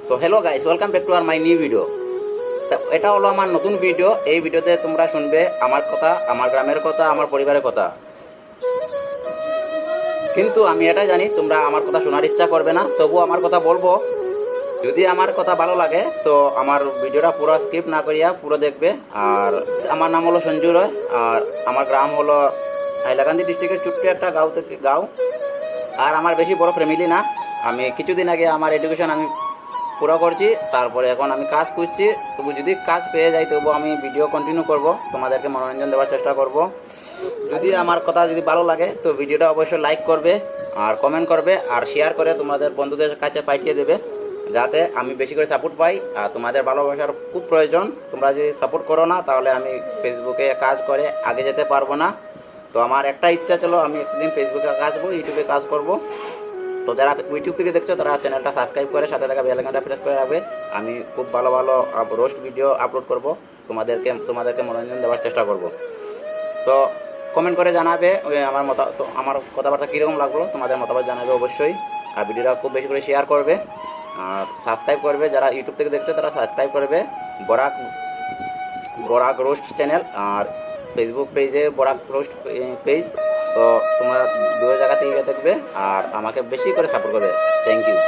So hello guys, welcome back to আর my new video. এটা হলো আমার নতুন ভিডিও। এই ভিডিওতে তোমরা শুনবে আমার কথা, আমার গ্রামের কথা, আমার পরিবারের কথা। কিন্তু আমি এটা জানি তোমরা আমার কথা শোনার ইচ্ছা করবে না, তবু আমার কথা বলবো। যদি আমার কথা ভালো লাগে তো আমার ভিডিওটা পুরো স্কিপ না করিয়া পুরো দেখবে। আর আমার নাম হলো সঞ্জু রয়, আর আমার গ্রাম হলো হাইলাকান্দি ডিস্ট্রিক্টের ছোট্ট একটা গাঁও। আর আমার বেশি বড় ফ্যামিলি না। আমি কিছুদিন আগে আমার এডুকেশন আমি পুরো করছি, তারপরে এখন আমি কাজ খুঁজছি। তবু যদি কাজ পেয়ে যাই তবু আমি ভিডিও কন্টিনিউ করব, তোমাদেরকে মনোরঞ্জন দেওয়ার চেষ্টা করব। যদি আমার কথা যদি ভালো লাগে তো ভিডিওটা অবশ্যই লাইক করবে আর কমেন্ট করবে আর শেয়ার করে তোমাদের বন্ধুদের কাছে পাঠিয়ে দেবে, যাতে আমি বেশি করে সাপোর্ট পাই। আর তোমাদের ভালোবাসার খুব প্রয়োজন। তোমরা যদি সাপোর্ট করো না তাহলে আমি ফেসবুকে কাজ করে আগে যেতে পারবো না। তো আমার একটা ইচ্ছা ছিল, আমি একদিন ফেসবুকে কাজ করবো, ইউটিউবে কাজ করব। তো যারা ইউটিউব থেকে দেখছো তারা চ্যানেলটা সাবস্ক্রাইব করে সাথে থাকা বেল আইকনটা প্রেস করে রাখবে। আমি খুব ভালো ভালো রোস্ট ভিডিও আপলোড করব, তোমাদেরকে মনোরঞ্জন দেওয়ার চেষ্টা করব। সো কমেন্ট করে জানাবে আমার কথাবার্তা কীরকম লাগলো, তোমাদের মতামত জানাবে অবশ্যই। আর ভিডিওটা খুব বেশি করে শেয়ার করবে আর সাবস্ক্রাইব করবে। যারা ইউটিউব থেকে দেখছো তারা সাবস্ক্রাইব করবে বরাক বরাক রোস্ট চ্যানেল, আর ফেসবুক পেজে বরাক রোস্ট পেজ। তো তোমরা দু জায়গা থেকে দেখবে আর আমাকে বেশি করে সাপোর্ট করবে। Thank you.